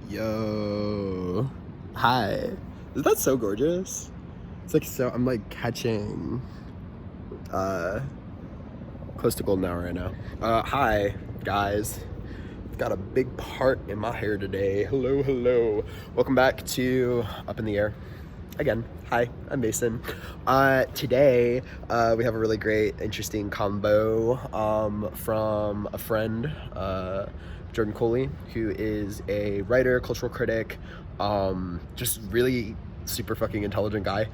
Yo. Hi. Is that so gorgeous? It's like so I'm like catching close to golden hour right now. Hi guys. I've got a big part in my hair today. Hello. Welcome back to Up in the Air. Again, hi, I'm Mason. Today, we have a really great, interesting combo from a friend, Jordan Coley, who is a writer, cultural critic, just really super fucking intelligent guy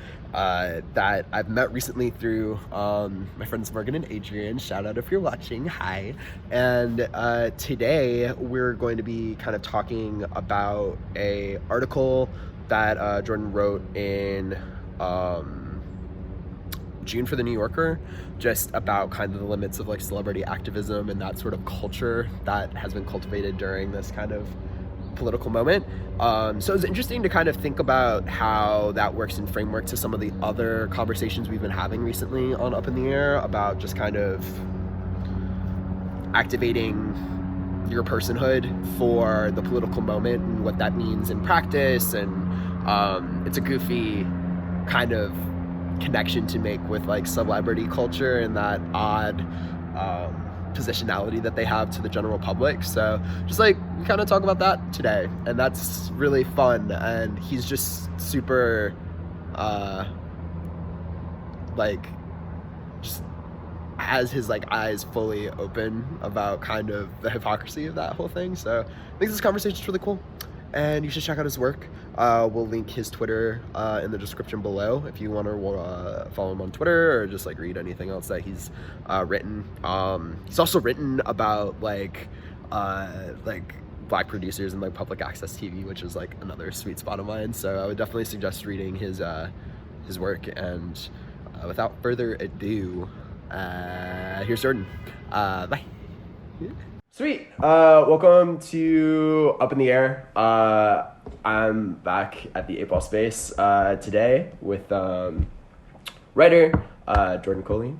that I've met recently through my friends Morgan and Adrian. Shout out if you're watching. Hi. And today we're going to be kind of talking about a article that Jordan wrote in June for the New Yorker, just about kind of the limits of like celebrity activism and that sort of culture that has been cultivated during this kind of political moment. So it's interesting to kind of think about how that works in framework to some of the other conversations we've been having recently on Up in the Air about just kind of activating your personhood for the political moment and what that means in practice. And it's a goofy kind of connection to make with like celebrity culture and that odd positionality that they have to the general public. So just like we kind of talk about that today, and that's really fun. And he's just super like just has his like eyes fully open about kind of the hypocrisy of that whole thing. So I think this conversation is really cool, and you should check out his work. We'll link his Twitter in the description below if you want to follow him on Twitter or just like read anything else that he's written. He's also written about like Black producers and like public access TV, which is like another sweet spot of mine. So I would definitely suggest reading his work. And without further ado, here's Jordan. Bye. Sweet. Welcome to Up in the Air. I'm back at the 8-Ball space today with writer Jordan Coley.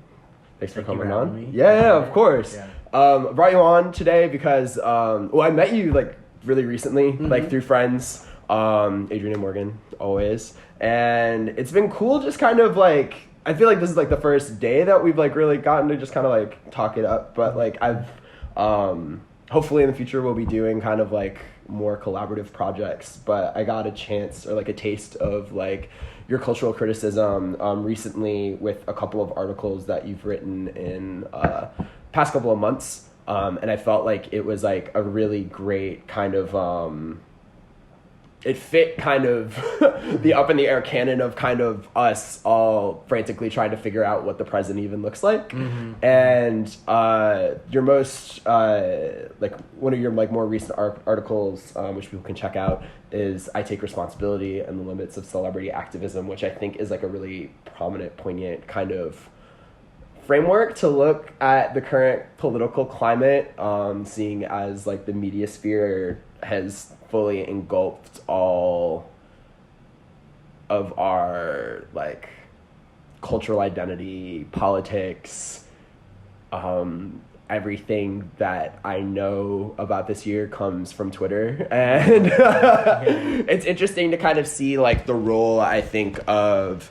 Thanks for coming on. Me. Yeah, of course. Yeah. Brought you on today because I met you like really recently, like through friends, Adrian and Morgan, always. And it's been cool just kind of like, I feel like this is like the first day that we've like really gotten to just kind of like talk it up, but like I've hopefully in the future we'll be doing kind of like more collaborative projects. But I got a chance or like a taste of like your cultural criticism recently with a couple of articles that you've written in past couple of months, and I felt like it was like a really great kind of it fit kind of the Up in the Air canon of kind of us all frantically trying to figure out what the present even looks like. And your most like one of your like more recent articles, which people can check out, is I Take Responsibility and the Limits of Celebrity Activism, which I think is like a really prominent, poignant kind of framework to look at the current political climate, seeing as like the media sphere has fully engulfed all of our like cultural identity, politics, everything that I know about this year comes from Twitter. And it's interesting to kind of see like the role, I think, of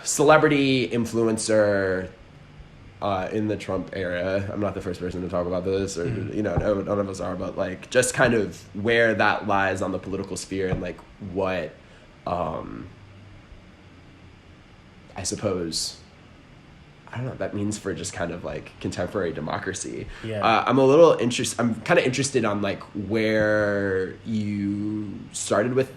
celebrity influencer in the Trump era. I'm not the first person to talk about this, or none of us are, but like just kind of where that lies on the political sphere and like what I suppose that means for just kind of like contemporary democracy. I'm kind of interested on like where you started with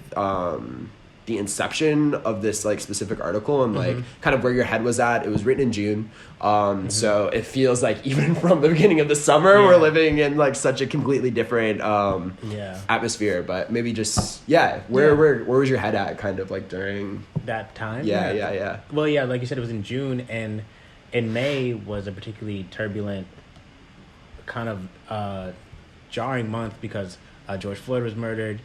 the inception of this like specific article and like kind of where your head was at. It was written in June. So it feels like even from the beginning of the summer, we're living in like such a completely different atmosphere, but maybe just, where was your head at kind of like during that time? Yeah. Well, yeah, like you said, it was in June, and in May was a particularly turbulent kind of jarring month because George Floyd was murdered.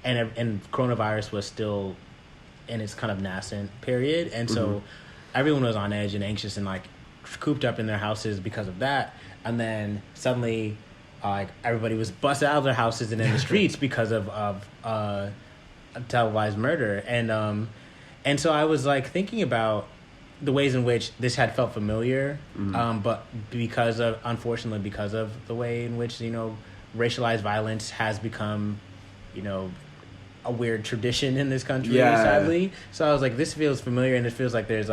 And coronavirus was still in its kind of nascent period. And so everyone was on edge and anxious and like cooped up in their houses because of that. And then suddenly like everybody was busted out of their houses and in the streets because of televised murder, and so I was like thinking about the ways in which this had felt familiar, but unfortunately because of the way in which racialized violence has become a weird tradition in this country, sadly. So I was like, this feels familiar, and it feels like there's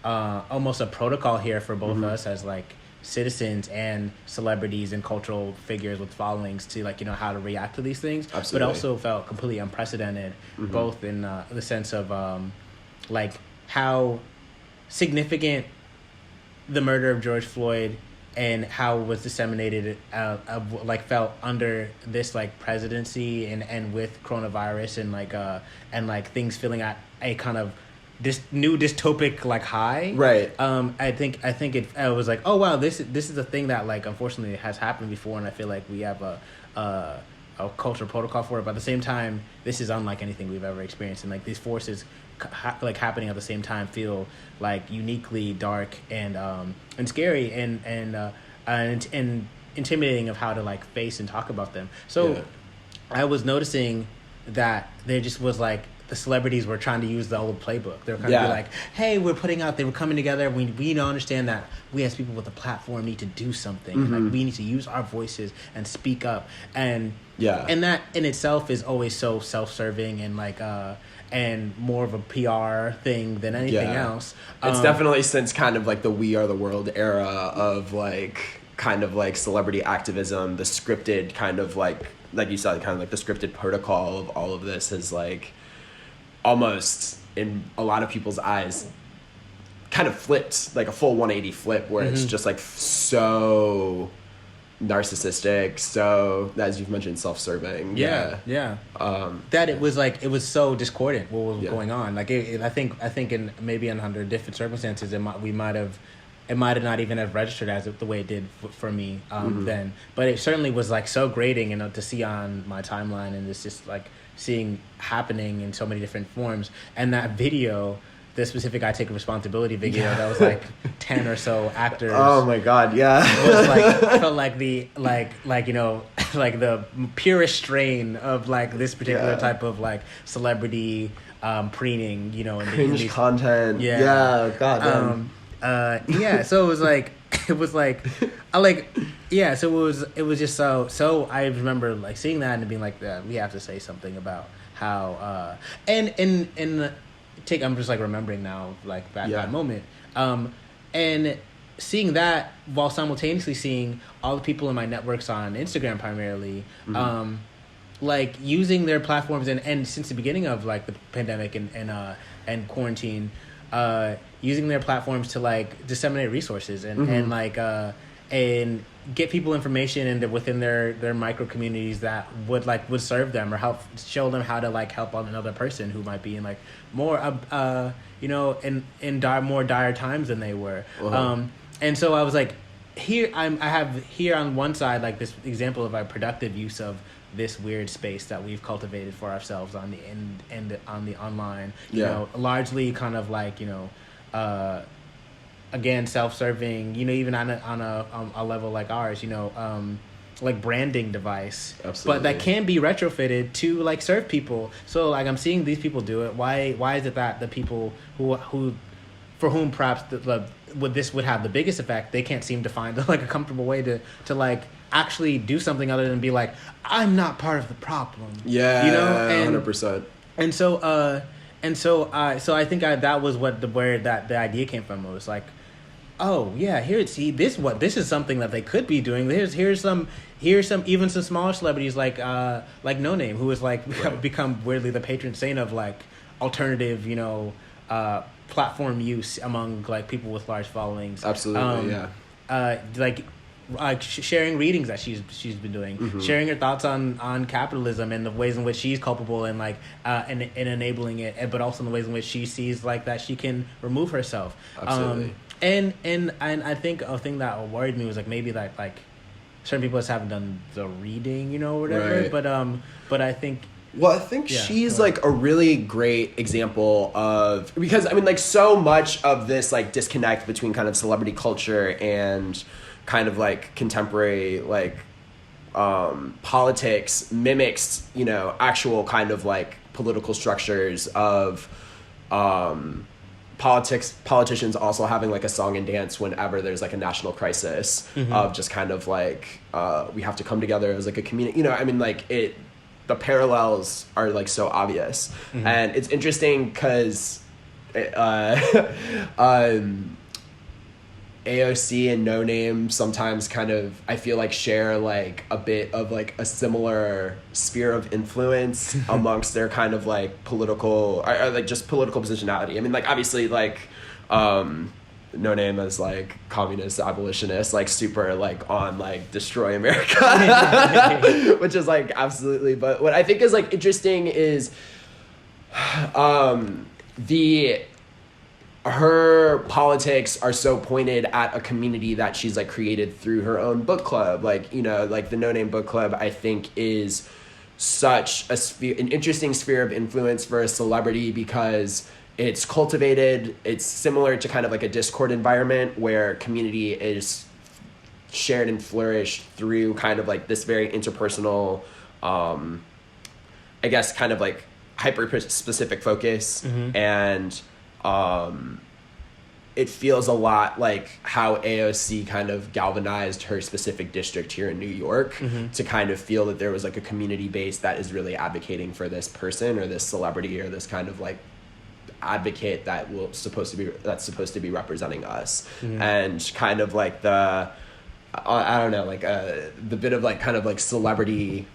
almost a protocol here for both of us as like citizens and celebrities and cultural figures with followings to like how to react to these things. Absolutely. But also felt completely unprecedented, both in the sense of like how significant the murder of George Floyd and how it was disseminated like felt under this like presidency and with coronavirus and like things feeling at a kind of this new dystopic like high. Right. I think I was like, oh wow, this is a thing that like unfortunately has happened before, and I feel like we have a cultural protocol for it. But at the same time, this is unlike anything we've ever experienced, and like these forces like happening at the same time feel like uniquely dark and scary and intimidating of how to like face and talk about them. So I was noticing that there just was like the celebrities were trying to use the old playbook. They were kind of be like, hey, they were coming together. We don't understand that we as people with a platform need to do something. And like we need to use our voices and speak up. And that in itself is always so self-serving and like and more of a PR thing than anything else. It's definitely since kind of like the We Are the World era of like kind of like celebrity activism, the scripted kind of like you said, kind of like the scripted protocol of all of this is like almost in a lot of people's eyes kind of flipped, like a full 180 flip where it's just like so narcissistic, so as you've mentioned, self-serving. That it was so discordant what was going on. Like I think in maybe under different circumstances it might have not even have registered as the way it did for me then, but it certainly was like so grating to see on my timeline, and it's just like seeing happening in so many different forms. And that video, the specific I Take Responsibility video, that was like 10 or so actors. Oh my god, was like felt like the like like the purest strain of like this particular type of like celebrity preening, and cringe content. God damn. So it was like so it was just so I remember like seeing that and being like, we have to say something about how I'm just like remembering now like that moment and seeing that while simultaneously seeing all the people in my networks on Instagram primarily like using their platforms and since the beginning of like the pandemic and quarantine using their platforms to like disseminate resources and like and get people information and within their micro communities that would serve them or help show them how to like help on another person who might be in like more in more dire times than they were. And so I was like, I have here on one side like this example of a productive use of this weird space that we've cultivated for ourselves on the on the online, largely kind of like again self-serving, even on a level like ours, like branding device. Absolutely. But that can be retrofitted to like serve people. So like I'm seeing these people do it. Why is it that the people who for whom perhaps this would have the biggest effect, they can't seem to find like a comfortable way to like actually do something other than be like, I'm not part of the problem. And 100%. And so I think that was where the idea came from. It was like, oh yeah, this is something that they could be doing. Here's some even some smaller celebrities like No Name, who has like become weirdly the patron saint of like alternative platform use among like people with large followings. Absolutely, like sharing readings that she's been doing, sharing her thoughts on capitalism and the ways in which she's culpable and like and enabling it, but also in the ways in which she sees like that she can remove herself. Absolutely. And I think a thing that worried me was like maybe that like certain people just haven't done the reading, or whatever. Right. But I think. Well, I think she's like a really great example of, because I mean like so much of this like disconnect between kind of celebrity culture and kind of like contemporary like politics mimics, you know, actual kind of like political structures of politicians also having like a song and dance whenever there's like a national crisis, of just kind of like we have to come together as like a community, you know. I mean, like the parallels are like so obvious. And it's interesting because AOC and No Name sometimes kind of, I feel like, share like a bit of like a similar sphere of influence amongst their kind of like political, or like just political positionality. I mean, like obviously like No Name as like communist abolitionist, like super like on like destroy America, which is like absolutely. But what I think is like interesting is her politics are so pointed at a community that she's like created through her own book club. Like, you know, like the No Name book club, I think is such an interesting sphere of influence for a celebrity because it's cultivated. It's similar to kind of like a Discord environment where community is shared and flourished through kind of like this very interpersonal, I guess kind of like hyper specific focus. And it feels a lot like how AOC kind of galvanized her specific district here in New York to kind of feel that there was like a community base that is really advocating for this person or this celebrity or this kind of like advocate that's supposed to be representing us. And kind of like the I don't know, like the bit of like kind of like celebrity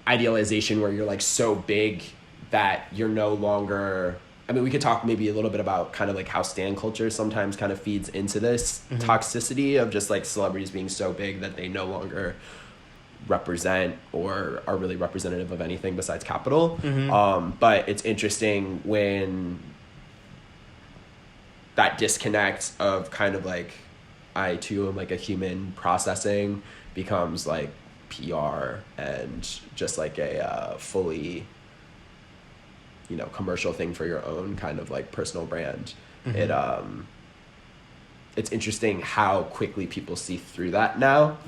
idealization where you're like so big that you're no longer, I mean, we could talk maybe a little bit about kind of like how stan culture sometimes kind of feeds into this toxicity of just like celebrities being so big that they no longer represent or are really representative of anything besides capital. But it's interesting when that disconnect of kind of like I too am like a human processing becomes like PR and just like a fully, you know, commercial thing for your own kind of like personal brand. It's interesting how quickly people see through that now.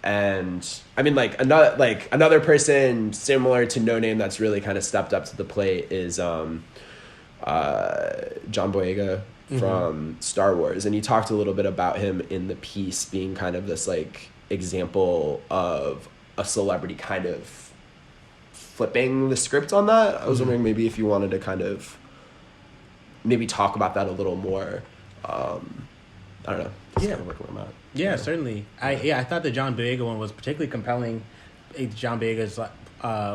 And I mean, like another person similar to No Name that's really kind of stepped up to the plate is John Boyega from Star Wars, and you talked a little bit about him in the piece being kind of this like example of a celebrity kind of flipping the script on that. I was wondering maybe if you wanted to kind of maybe talk about that a little more. I don't know. Kind of working on that. Certainly. I thought the John Boyega one was particularly compelling. John Boyega's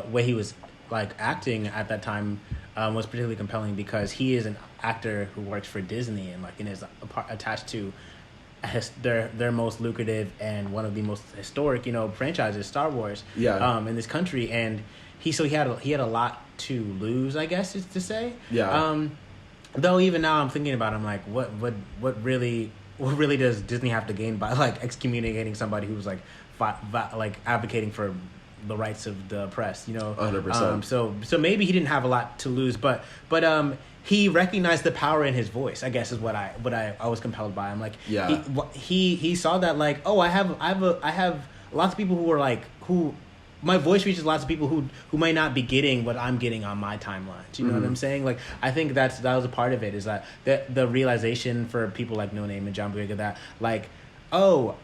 way he was like acting at that time was particularly compelling because he is an actor who works for Disney and like and is attached to their most lucrative and one of the most historic, you know, franchises, Star Wars, in this country. And he had a lot to lose, I guess is to say. Though even now I'm thinking about it, I'm like, what really does Disney have to gain by like excommunicating somebody who's like like advocating for the rights of the press, you know? 100%. So maybe he didn't have a lot to lose, but he recognized the power in his voice, I guess is what I was compelled by. I'm like, he saw that like, oh, I have lots of people who are like, who my voice reaches lots of people who may not be getting what I'm getting on my timelines. You know what I'm saying? Like, I think that was a part of it, is that the realization for people like No Name and John Boyega that like, oh,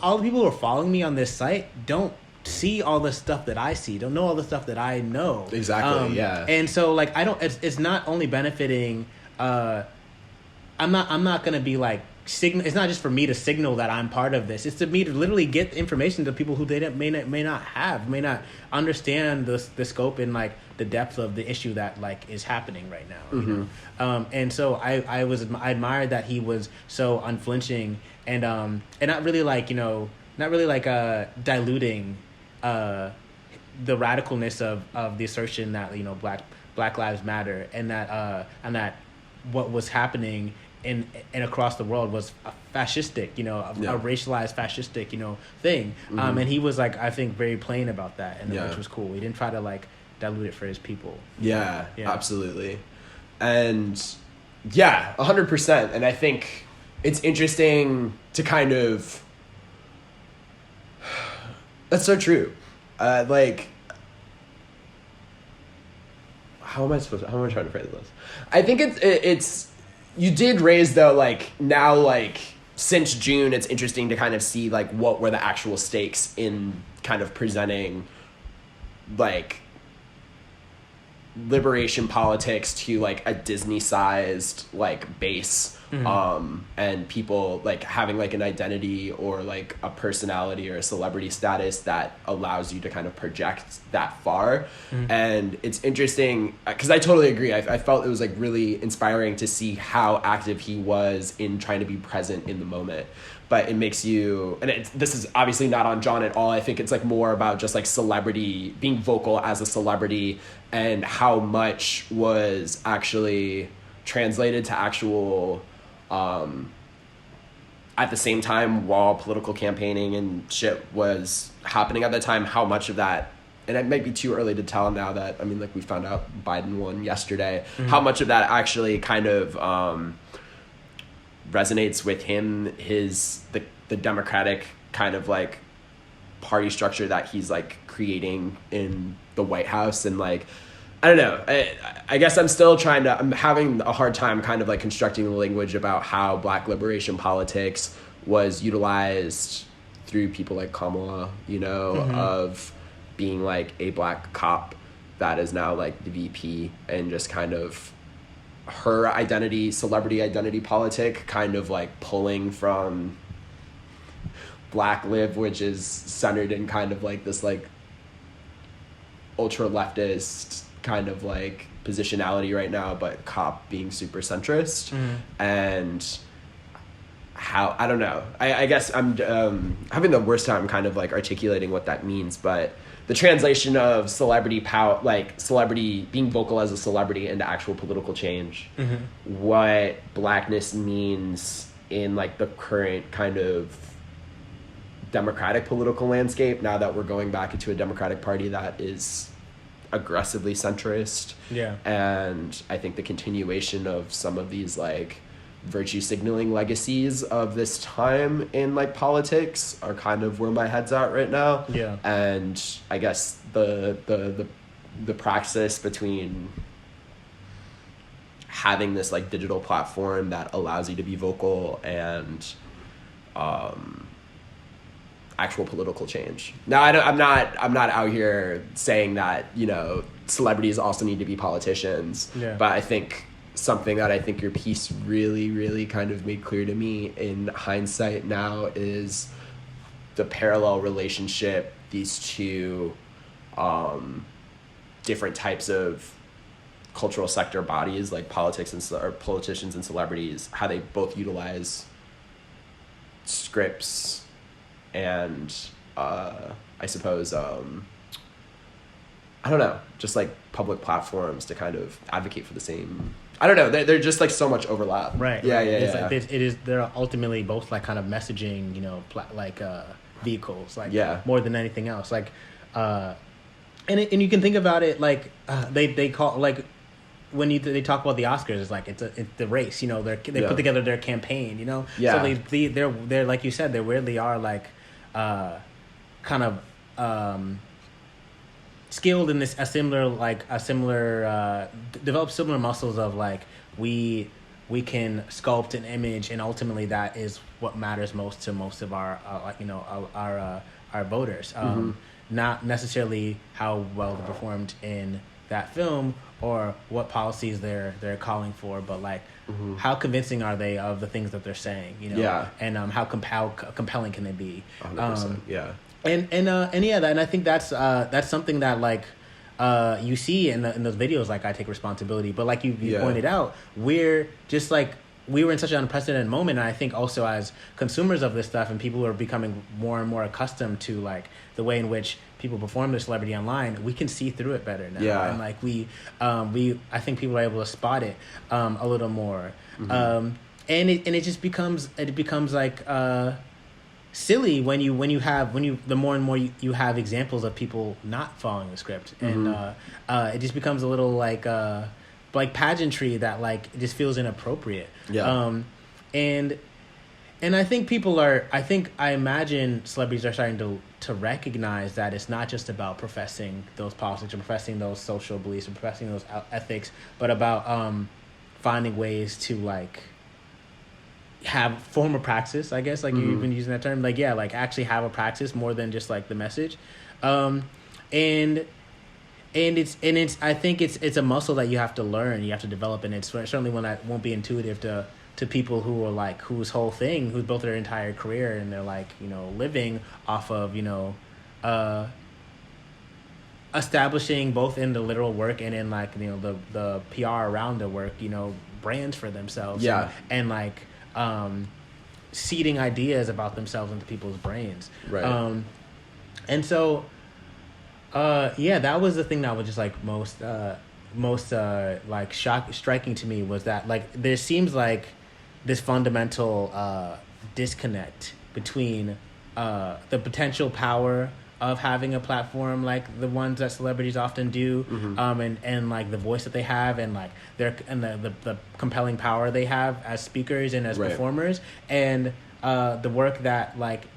all the people who are following me on this site don't see all the stuff that I see, don't know all the stuff that I know. Exactly. And so like it's not only benefiting I'm not gonna be like it's not just for me to signal that I'm part of this. It's to me to literally get information to people who they may not understand the scope and like the depth of the issue that like is happening right now. You know? And so I admired that he was so unflinching and not really like, you know, diluting the radicalness of the assertion that, you know, Black Lives Matter and that what was happening in across the world was a fascistic, you know, a racialized fascistic, you know, thing. And he was like, I think, very plain about that, and which was cool. He didn't try to like dilute it for his people. Yeah. Absolutely. And 100%. And I think it's interesting to kind of That's so true. Like, how am I trying to phrase this? I think it's you did raise, though, like, now, like, since June, it's interesting to kind of see, like, what were the actual stakes in kind of presenting, like, liberation politics to, like, a Disney-sized, like, base. And people, like, having, like, an identity or, like, a personality or a celebrity status that allows you to kind of project that far. And it's interesting because I totally agree. I felt it was, like, really inspiring to see how active he was in trying to be present in the moment. But it makes you, and this is obviously not on John at all. I think it's, like, more about just, like, celebrity, being vocal as a celebrity, and how much was actually translated to actual, at the same time, while political campaigning and shit was happening at the time, how much of that, and it might be too early to tell now that, I mean, like, we found out Biden won yesterday, how much of that actually kind of resonates with him, the Democratic kind of, like, party structure that he's, like, creating in the White House. And, like, I don't know. I guess I'm having a hard time kind of, like, constructing the language about how Black liberation politics was utilized through people like Kamala, you know, of being, like, a Black cop that is now, like, the VP, and just kind of her identity, celebrity identity politic, kind of, like, pulling from Black Lib, which is centered in kind of, like, this, like, ultra leftist kind of, like, positionality right now, but cop being super centrist. And how, I don't know, I guess I'm having the worst time kind of, like, articulating what that means, but the translation of celebrity power, like, celebrity being vocal as a celebrity into actual political change, what Blackness means in, like, the current kind of Democratic political landscape, now that we're going back into a Democratic Party that is aggressively centrist. And I think the continuation of some of these, like, virtue signaling legacies of this time in, like, politics are kind of where my head's at right now. And I guess the praxis between having this, like, digital platform that allows you to be vocal and actual political change. Now, I'm not out here saying that, you know, celebrities also need to be politicians. But I think something that I think your piece really, really kind of made clear to me in hindsight now is the parallel relationship these two different types of cultural sector bodies, like politics or politicians and celebrities, how they both utilize scripts and I suppose I don't know, just, like, public platforms to kind of advocate for the same. I don't know. They're just, like, so much overlap. Right. Yeah. Like, it is. They're ultimately both, like, kind of messaging, you know, vehicles, like, more than anything else. Like, and you can think about it like they call, like, when they talk about the Oscars, it's like it's the race, you know. They put together their campaign, you know. So they're like you said, they really are, like, kind of skilled in this develop similar muscles of, like, we can sculpt an image, and ultimately that is what matters most to most of our our voters. Not necessarily how well they performed in that film or what policies they're calling for, but, like, how convincing are they of the things that they're saying, you know? And how compelling can they be? 100%. And I think that's something that, like, you see in those videos, like I Take Responsibility, but, like, you pointed out, we're just, like, we were in such an unprecedented moment, and I think also as consumers of this stuff and people who are becoming more and more accustomed to, like, the way in which people perform their celebrity online, we can see through it better now. And, like, I think people are able to spot it a little more. And it just becomes like silly when the more and more you have examples of people not following the script, and it just becomes a little like pageantry that, like, it just feels inappropriate. And And I think I imagine celebrities are starting to recognize that it's not just about professing those politics or professing those social beliefs or professing those ethics, but about finding ways to like have form of praxis, I guess, like you've been using that term, like, yeah, like actually have a praxis more than just like the message. And it's I think it's a muscle that you have to learn, you have to develop, and it's certainly one that won't be intuitive to people who are like, whose whole thing, who built their entire career and they're like, you know, living off of, you know, establishing both in the literal work and in like, you know, the PR around the work, you know, brands for themselves. Yeah. And like seeding ideas about themselves into people's brains. Right. And so yeah, that was the thing that was just like most like striking to me, was that like there seems like this fundamental disconnect between the potential power of having a platform like the ones that celebrities often do, and like the voice that they have, and like the compelling power they have as speakers and as performers, and the work that like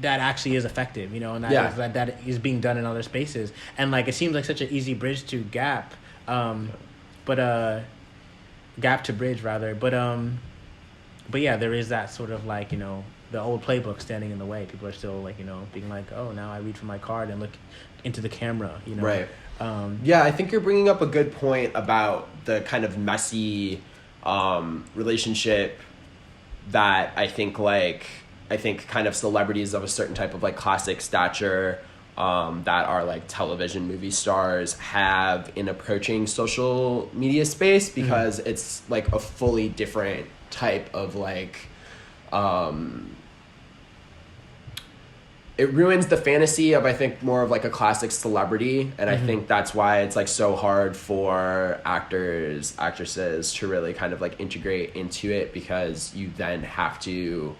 that actually is effective, you know, and that is being done in other spaces. And like it seems like such an easy bridge to gap, gap to bridge rather, but yeah, there is that sort of like, you know, the old playbook standing in the way. People are still like, you know, being like, oh, now I read from my card and look into the camera, you know. Right. Yeah, I think you're bringing up a good point about the kind of messy relationship that I think kind of celebrities of a certain type of like classic stature that are like television movie stars have in approaching social media space, because it's like a fully different type of like it ruins the fantasy of, I think, more of like a classic celebrity, and I think that's why it's like so hard for actors, actresses to really kind of like integrate into it, because you then have to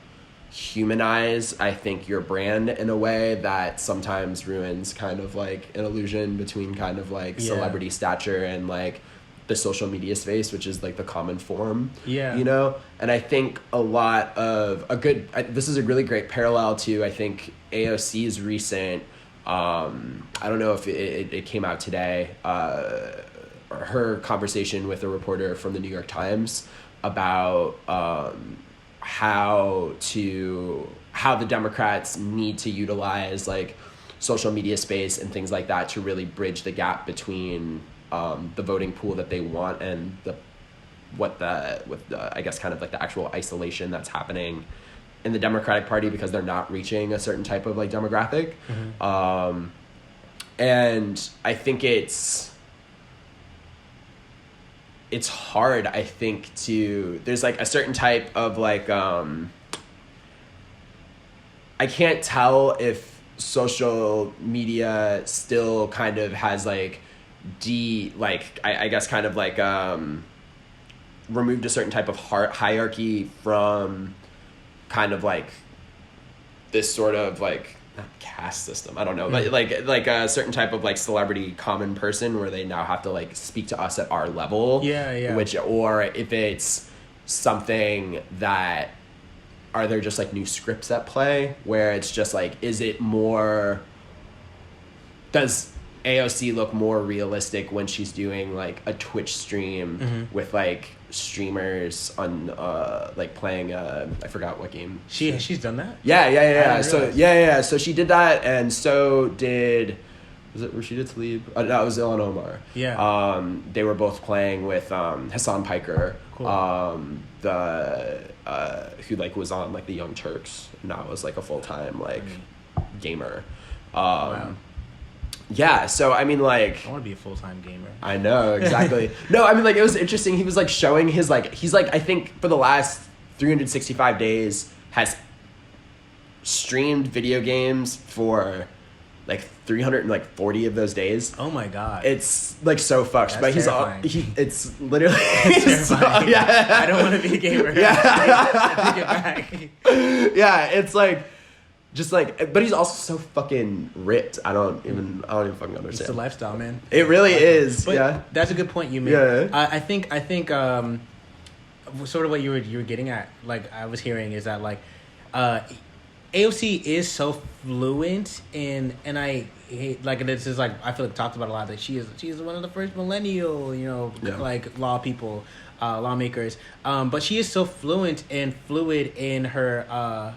humanize, I think, your brand in a way that sometimes ruins kind of like an illusion between kind of like celebrity stature and like the social media space, which is like the common form, you know? And I think this is a really great parallel to, I think, AOC's recent, I don't know if it came out today, her conversation with a reporter from the New York Times about how the Democrats need to utilize like social media space and things like that to really bridge the gap between the voting pool that they want and I guess kind of like the actual isolation that's happening in the Democratic Party, because they're not reaching a certain type of like demographic. And I think it's hard, I think, there's like a certain type of like I can't tell if social media still kind of has like I guess kind of like removed a certain type of hierarchy from kind of like this sort of like caste system, I don't know, but like a certain type of like celebrity common person where they now have to like speak to us at our level, which, or if it's something that, are there just like new scripts at play where it's just like, is it more, does AOC look more realistic when she's doing like a Twitch stream with like streamers on like playing I forgot what game she's done that? So she did that, and so did, was it Rashida Tlaib? No, it was Ilhan Omar. They were both playing with Hassan Piker, the who like was on like the Young Turks, and now was like a full-time like gamer. Yeah, so I mean, like, I want to be a full-time gamer. I know, exactly. No, I mean, like, it was interesting. He was like showing his like, he's like, I think for the last 365 days has streamed video games for like 340 of those days. Oh my god, it's like so fucked. But terrifying. It's literally it's terrifying. I don't want to be a gamer. I take it back. Yeah, it's like, just like, but he's also so fucking ripped. I don't even fucking understand. It's the lifestyle, man. It really is. But that's a good point you made. Yeah. I think sort of what you were getting at, like I was hearing, is that like AOC is so fluent in, and I hate, like, this is like, I feel like talked about a lot, that she is one of the first millennial, like lawmakers, but she is so fluid in her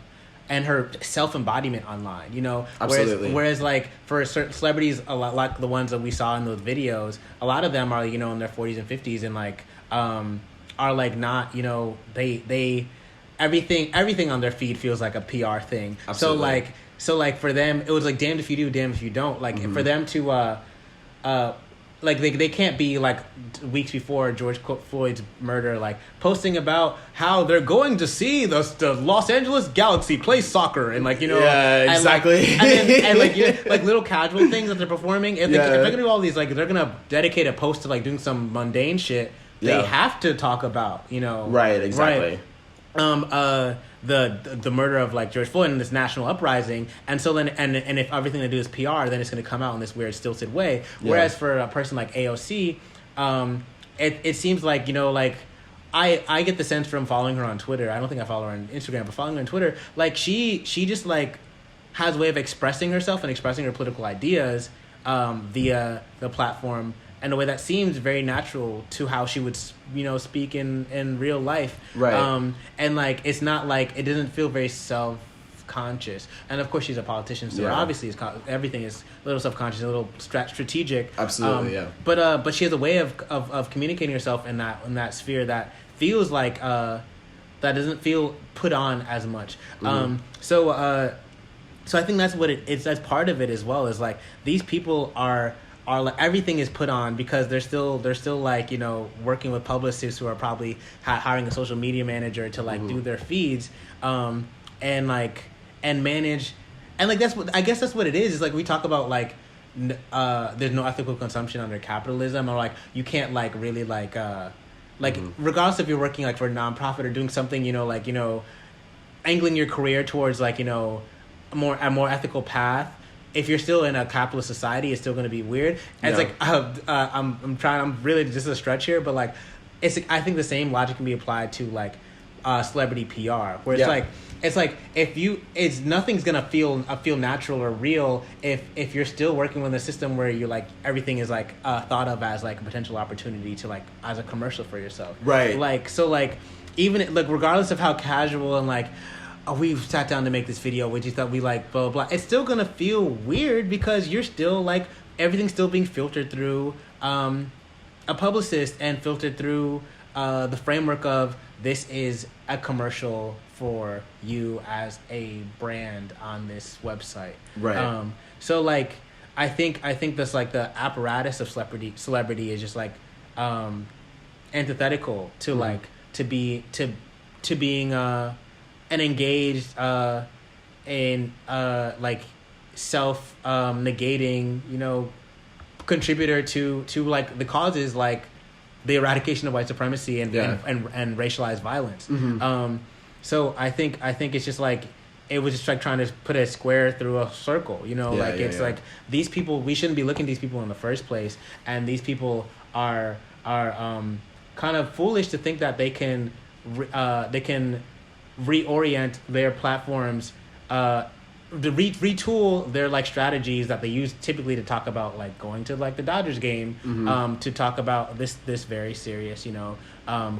and her self-embodiment online, Absolutely. Whereas like for certain celebrities, a lot like the ones that we saw in those videos, a lot of them are in their 40s and 50s, and like are like not, they everything on their feed feels like a PR thing. Absolutely. So like for them, it was like damned if you do, damned if you don't. Like for them to like they can't be like weeks before George Floyd's murder, like posting about how they're going to see the Los Angeles Galaxy play soccer, and like yeah, exactly, and like little casual things that they're performing. If they're gonna do all these, like they're gonna dedicate a post to like doing some mundane shit, they have to talk about right, exactly. Right. The murder of like George Floyd and this national uprising, and so then and if everything they do is PR, then it's going to come out in this weird stilted way. Whereas for a person like AOC, it seems like like I get the sense from following her on Twitter. I don't think I follow her on Instagram, but following her on Twitter, like she just like has a way of expressing herself and expressing her political ideas via the platform in a way that seems very natural to how she would speak in real life, right? And like it's not like, it doesn't feel very self-conscious, and of course she's a politician, so obviously everything is a little self-conscious, a little strategic. Absolutely, yeah. But she has a way of communicating herself in that sphere that feels like that doesn't feel put on as much. So I think that's what it's that's part of it as well, is like these people are like, everything is put on because they're still like working with publicists who are probably hiring a social media manager to like do their feeds and manage, and like that's what I guess that's what it is like we talk about, like there's no ethical consumption under capitalism, or like you can't like really like regardless if you're working like for a nonprofit or doing something angling your career towards like a more ethical path. If you're still in a capitalist society, it's still going to be weird. And it's like I'm really just a stretch here, but like I think the same logic can be applied to like celebrity PR, where it's like nothing's gonna feel natural or real if you're still working with a system where you like everything is like thought of as like a potential opportunity to like as a commercial for yourself, right? Like so like even like regardless of how casual and like, oh, we sat down to make this video, which you thought we like blah blah blah, it's still gonna feel weird because you're still like everything's still being filtered through a publicist and filtered through the framework of this is a commercial for you as a brand on this website, right? So like I think that's like the apparatus of celebrity is just like antithetical to like to being an engaged in like self negating contributor to like the causes like the eradication of white supremacy and racialized violence. So I think it's just like it was just like trying to put a square through a circle, like these people, we shouldn't be looking at these people in the first place, and these people are kind of foolish to think that they can reorient their platforms, retool their like strategies that they use typically to talk about like going to like the Dodgers game, to talk about this very serious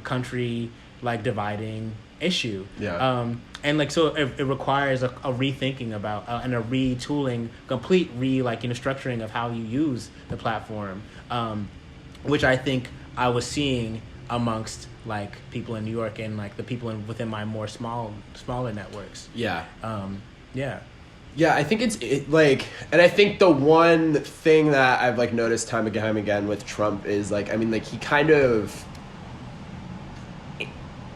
country like dividing issue, and like so it requires a rethinking about and a retooling, complete structuring of how you use the platform, which I think I was seeing amongst like people in New York and like the people within my more smaller networks. I think it's like, and I think the one thing that I've like noticed time and time again with Trump is like, I mean, like he kind of,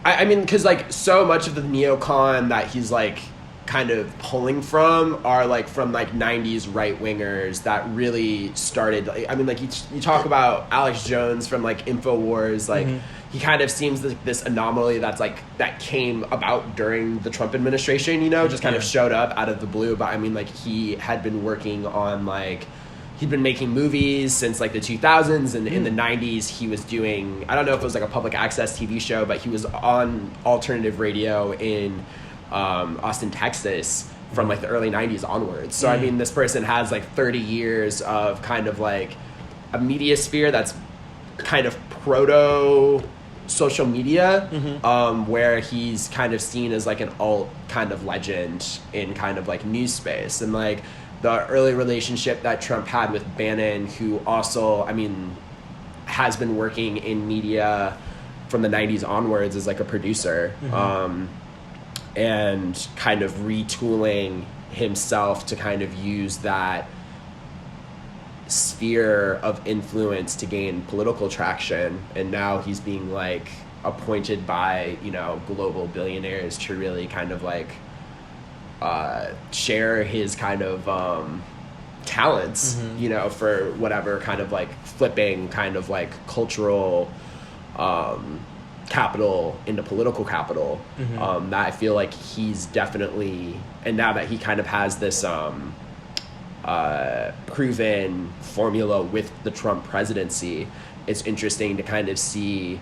I mean, because like so much of the neocon that he's like kind of pulling from are like from like 90s right wingers that really started. I mean, like you talk about Alex Jones from like InfoWars, like he kind of seems like this anomaly that's like that came about during the Trump administration, just kind of showed up out of the blue. But I mean, like he had been working on like he'd been making movies since like the 2000s, and in the 90s he was doing, I don't know if it was like a public access TV show, but he was on alternative radio in Austin, Texas from like the early 90s onwards. So I mean, this person has like 30 years of kind of like a media sphere that's kind of proto social media, where he's kind of seen as like an alt kind of legend in kind of like news space. And like the early relationship that Trump had with Bannon, who also, I mean, has been working in media from the 90s onwards as like a producer, and kind of retooling himself to kind of use that sphere of influence to gain political traction. And now he's being like appointed by, you know, global billionaires to really kind of like share his kind of talents, you know, for whatever kind of like flipping kind of like cultural capital into political capital, that I feel like he's definitely, and now that he kind of has this proven formula with the Trump presidency, it's interesting to kind of see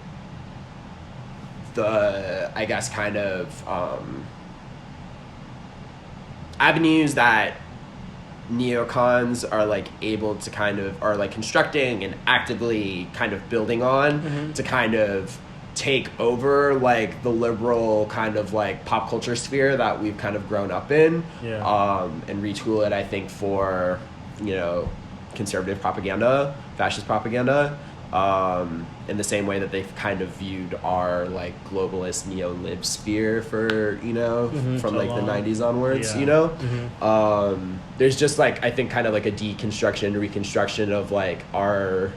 the, I guess, kind of avenues that neocons are like able to kind of, are like constructing and actively kind of building on to kind of take over like the liberal kind of like pop culture sphere that we've kind of grown up in, and retool it, I think, for, you know, conservative propaganda, fascist propaganda, in the same way that they've kind of viewed our like globalist neo-lib sphere for, you know, from like the 90s onwards, you know. There's just like, I think, kind of like a deconstruction, reconstruction of like our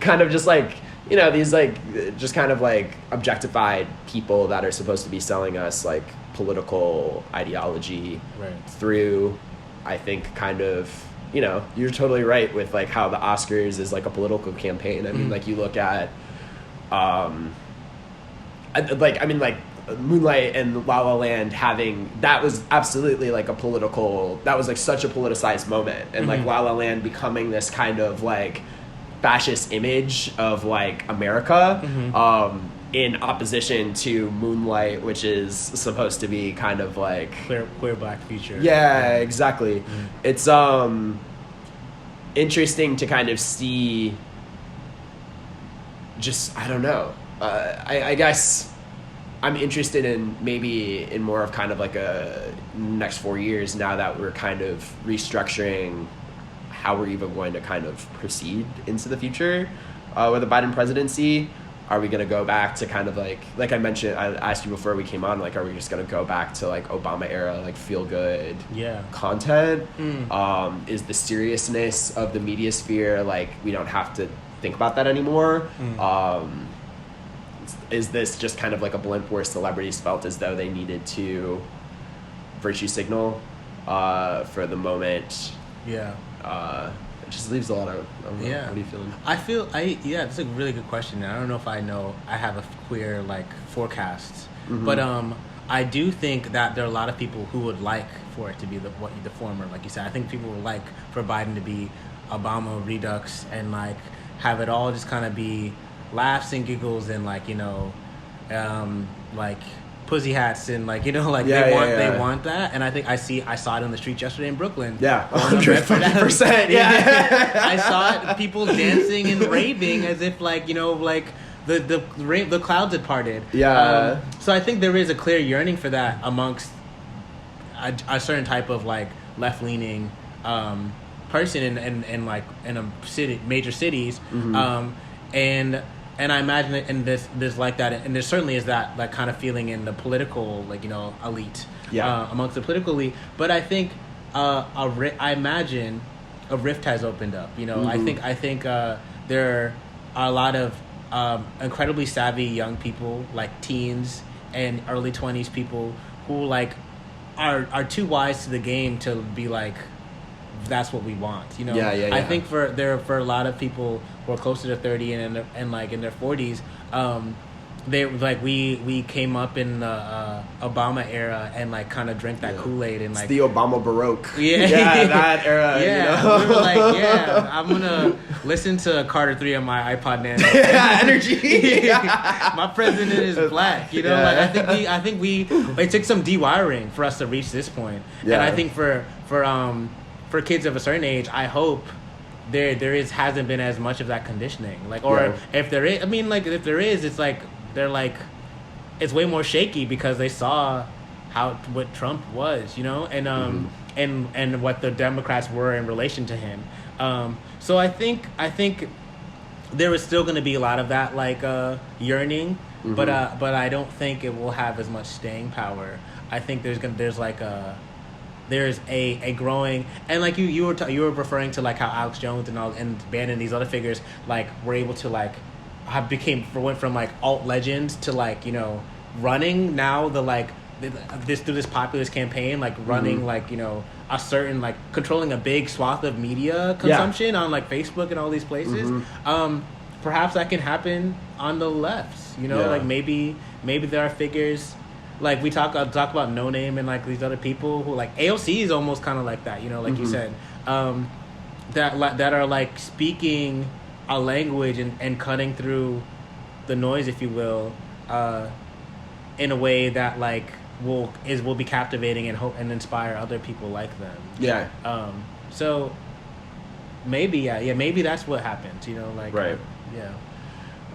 kind of just like, you know, these like just kind of like objectified people that are supposed to be selling us like political ideology through, I think, kind of, you know, you're totally right with like how the Oscars is like a political campaign. I mean, like you look at like Moonlight and La La Land having, that was absolutely like a political, that was like such a politicized moment, and like La La Land becoming this kind of like fascist image of like America, in opposition to Moonlight, which is supposed to be kind of like queer black future. Yeah, exactly. It's interesting to kind of see, just, I don't know, I guess I'm interested in maybe in more of kind of like a next 4 years, now that we're kind of restructuring how we're even going to kind of proceed into the future with the Biden presidency. Are we going to go back to kind of like I mentioned, I asked you before we came on, like, are we just going to go back to like Obama era, like feel good content? Is the seriousness of the media sphere, like, we don't have to think about that anymore? Is this just kind of like a blimp where celebrities felt as though they needed to virtue signal for the moment? It just leaves a lot of, I don't know, what are you feeling? That's a really good question. I don't know if I have a queer like forecast, but I do think that there are a lot of people who would like for it to be the former, like you said. I think people would like for Biden to be Obama Redux, and like have it all just kind of be laughs and giggles and like, you know, like pussy hats and like, you know, like they want that. And I think I saw it on the streets yesterday in Brooklyn. 100%. I saw people dancing and raving as if like, you know, like the clouds had parted. So I think there is a clear yearning for that amongst a certain type of like left-leaning person in like in a city, major cities, and I imagine it, and there's like that, and there certainly is that like kind of feeling in the political, like, you know, elite, amongst the political elite. But I think I imagine a rift has opened up. You know, I think there are a lot of incredibly savvy young people, like teens and early 20s people, who like are too wise to the game to be like, that's what we want, you know. I think for a lot of people who are closer to 30 and like in their 40s, we came up in the Obama era and like kind of drank that Kool-Aid and like it's the Obama Baroque. Yeah, that era. Yeah, you know? we were like, I'm gonna listen to Carter 3 on my iPod Nano. Energy. My president is black. You know, like I think it took some dewiring for us to reach this point. And I think for kids of a certain age, I hope hasn't been as much of that conditioning. Like, or if there is, I mean, like if there is, it's like they're like, it's way more shaky because they saw what Trump was, you know, and what the Democrats were in relation to him. So I think there is still going to be a lot of that like yearning, but I don't think it will have as much staying power. I think there's a growing, and like you were referring to like how Alex Jones and Bannon and these other figures like were able to like went from like alt legends to like, you know, running now through this populist campaign, like running like, you know, a certain like controlling a big swath of media consumption on like Facebook and all these places. Perhaps that can happen on the left, you know, like maybe there are figures like we talk about No Name and like these other people who like AOC is almost kind of like that, you know, like you said, that are like speaking a language and cutting through the noise, if you will, in a way that like will be captivating and hope and inspire other people like them. Yeah. So maybe maybe that's what happens, you know, like right.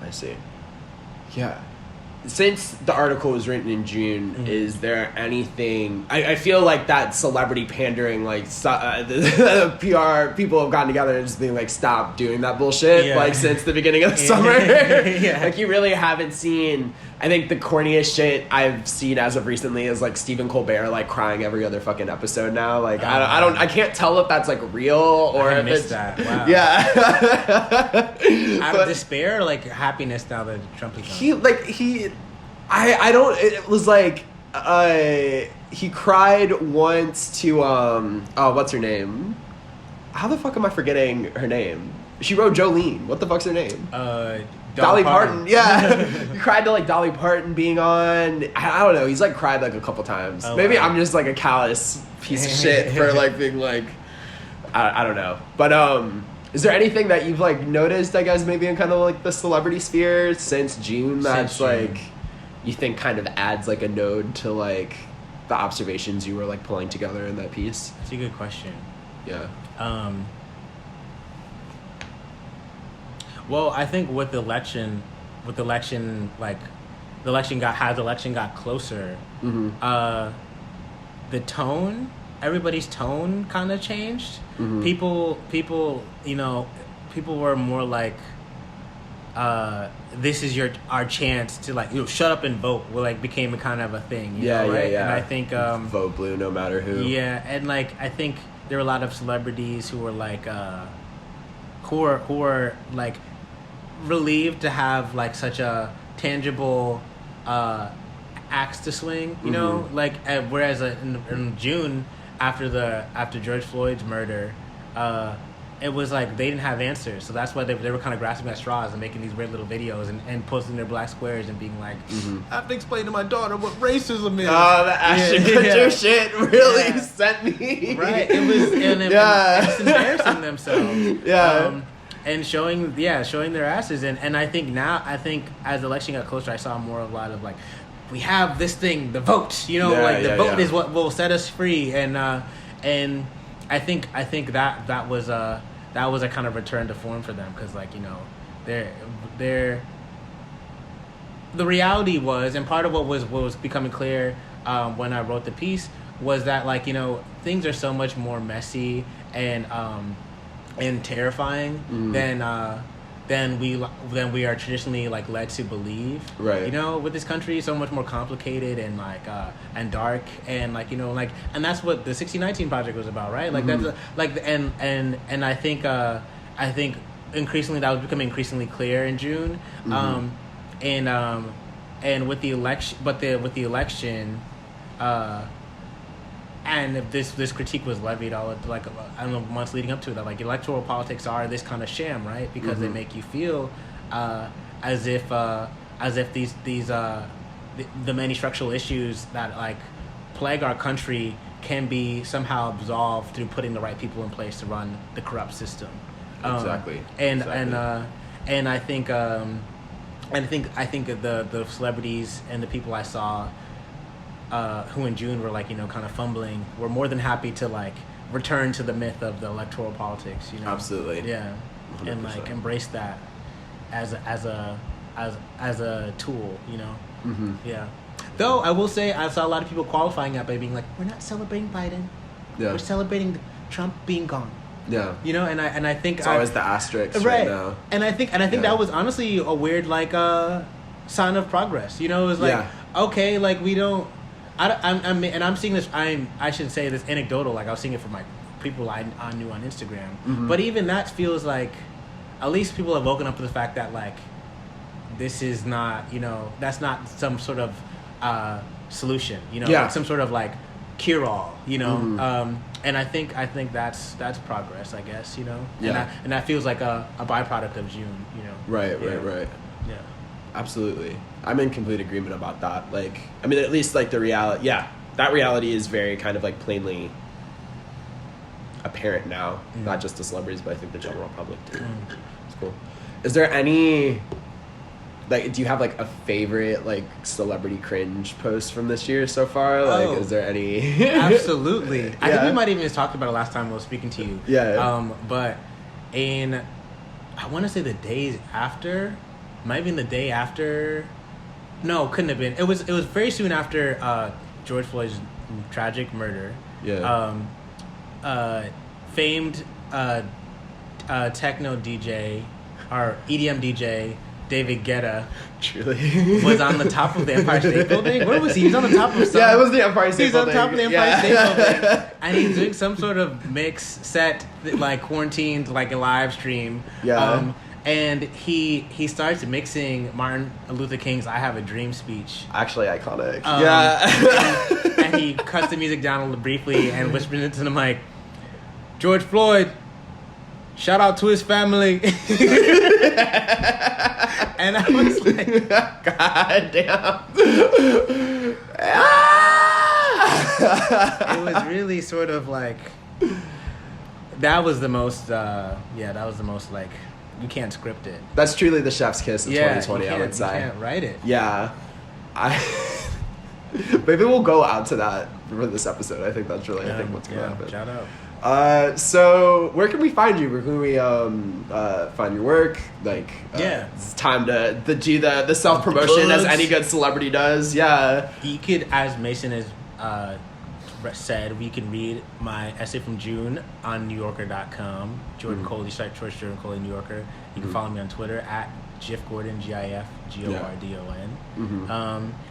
I see. Yeah. Since the article was written in June, is there anything... I feel like that celebrity pandering, like, the PR people have gotten together and just being like, stop doing that bullshit, like, since the beginning of the summer. Like, you really haven't seen... I think the corniest shit I've seen as of recently is, like, Stephen Colbert, like, crying every other fucking episode now. Like, I can't tell if that's, like, real or if it's... that. Wow. Yeah. Out of despair or, like, happiness now that Trump is gone? It was like, he cried once to, what's her name? How the fuck am I forgetting her name? She wrote Jolene. What the fuck's her name? Dolly Parton. Yeah. He cried to, like, Dolly Parton being on. I don't know. He's, like, cried, like, a couple times. Maybe I'm just, like, a callous piece of shit for, like, being, like, I don't know. But, is there anything that you've, like, noticed, I guess, maybe in kind of, like, the celebrity sphere since June that's, like... you think kind of adds like a node to like the observations you were like pulling together in that piece? That's a good question. Yeah. Well, I think as the election got closer, the tone, everybody's tone kind of changed. People, you know, people were more like, this is our chance to like, you know, shut up and vote. Like became a kind of a thing. You know, right? And I think vote blue no matter who. Yeah, and like I think there were a lot of celebrities who were like, who are like relieved to have like such a tangible axe to swing. You know, like whereas in June after George Floyd's murder. It was like they didn't have answers, so that's why they were kind of grasping at straws and making these weird little videos and posting their black squares and being like, I have to explain to my daughter what racism is. Oh, the Ashton Kutcher shit really sent me. Right, it was and embarrassing themselves. And showing their asses and I think as the election got closer, I saw more of a lot of like, we have this thing, the vote, you know, the vote is what will set us free and I think that was a kind of return to form for them because like, you know, they're the reality was, and part of what was becoming clear when I wrote the piece was that like, you know, things are so much more messy and terrifying than we are traditionally like led to believe. Right. You know, with this country, so much more complicated and like and dark and like, you know, like, and that's what the 1619 Project was about, right? Like that's like and I think increasingly that was becoming increasingly clear in June. And with the election, and if this critique was levied all like I don't know months leading up to it, that like electoral politics are this kind of sham, right? Because they make you feel as if as if the many structural issues that like plague our country can be somehow absolved through putting the right people in place to run the corrupt system. Exactly. And I think the celebrities and the people I saw who in June were like, you know, kind of fumbling, were more than happy to like return to the myth of the electoral politics, you know. Absolutely. Yeah. 100%. And like embrace that as a tool, you know. Mm-hmm. Yeah. Though I will say I saw a lot of people qualifying that by being like, we're not celebrating Biden. Yeah. We're celebrating Trump being gone. Yeah. You know, and I think it's always the asterisks right now. And I think that was honestly a weird like sign of progress. You know, it was like okay, like we don't. I'm seeing this. I should say this anecdotal. Like I was seeing it from my people I knew on Instagram. Mm-hmm. But even that feels like, at least people have woken up to the fact that like, this is not, you know, that's not some sort of solution. You know, like some sort of like cure all. You know. Mm-hmm. And I think that's progress, I guess, you know. Yeah. And that feels like a byproduct of June, you know. Right. Yeah. Absolutely. I'm in complete agreement about that. Like, I mean, at least like the reality. Yeah, that reality is very kind of like plainly apparent now. Not just the celebrities, but I think the general public too. It's cool. Is there any? Like, do you have like a favorite like celebrity cringe post from this year so far? Like, is there any? Absolutely. I think we might even just talked about it last time I was speaking to you. Yeah. But I want to say the days after, might have been the day after. No, couldn't have been. It was very soon after George Floyd's tragic murder. Yeah. Famed techno DJ or EDM DJ David Guetta truly was on the top of the Empire State Building. Where was he? He was on the top of some... Yeah, it was the Empire State Building. He's on top of the Empire State Building. And he's doing some sort of mix set, like quarantined, like a live stream. Yeah. And he starts mixing Martin Luther King's "I Have a Dream" speech. Actually iconic. And he cuts the music down a little briefly and whispers into the mic, "George Floyd, shout out to his family." And I was like, God damn. It was really sort of like, that was the most like, you can't script it. That's truly the chef's kiss of 2020, I would say. You can't write it. Yeah. Maybe we'll go out to that for this episode. I think that's really, I think what's going to happen. Shout out. So where can we find you? Where can we find your work? Like, it's time to do the self-promotion as any good celebrity does. Yeah. You could, as Mason has said, we can read my essay from June on NewYorker.com. Jordan Coley, search Jordan Coley, New Yorker. You can follow me on Twitter at GifGordon, GIFGORDON.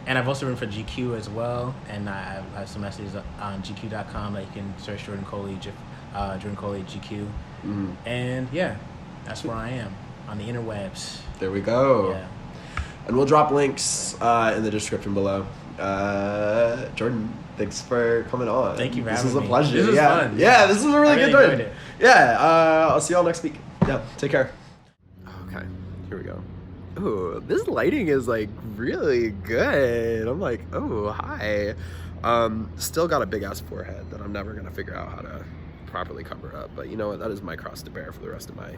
And I've also written for GQ as well, and I have some essays on GQ.com that you can search Jordan Coley, Jordan Coley, GQ. And that's where I am on the interwebs. There we go. Yeah. And we'll drop links in the description below. Jordan, thanks for coming on. Thank you for having me. This was a pleasure. This was fun. Yeah, this was a really good enjoyed time. it. Yeah, I'll see y'all next week. Yeah, take care. Okay, here we go. Ooh, this lighting is like really good. I'm like, oh, hi. Still got a big ass forehead that I'm never gonna figure out how to properly cover up, but you know what, that is my cross to bear for the rest of my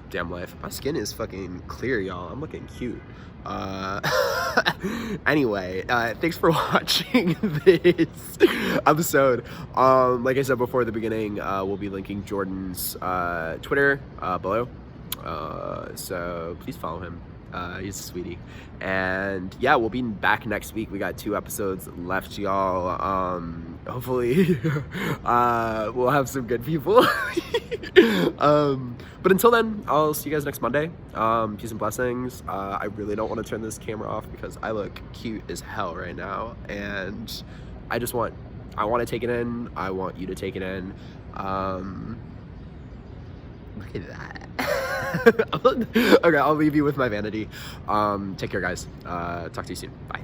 damn life. My skin is fucking clear, y'all. I'm looking cute. Anyway, thanks for watching this episode. Like I said before the beginning, we'll be linking Jordan's Twitter below, so please follow him. He's a sweetie. And yeah, we'll be back next week. We got 2 episodes left, y'all. Hopefully we'll have some good people. But until then, I'll see you guys next Monday. Peace and blessings. I really don't want to turn this camera off because I look cute as hell right now, and I want to take it in. I want you to take it in. Look at that. Okay, I'll leave you with my vanity. Take care, guys. Talk to you soon. Bye.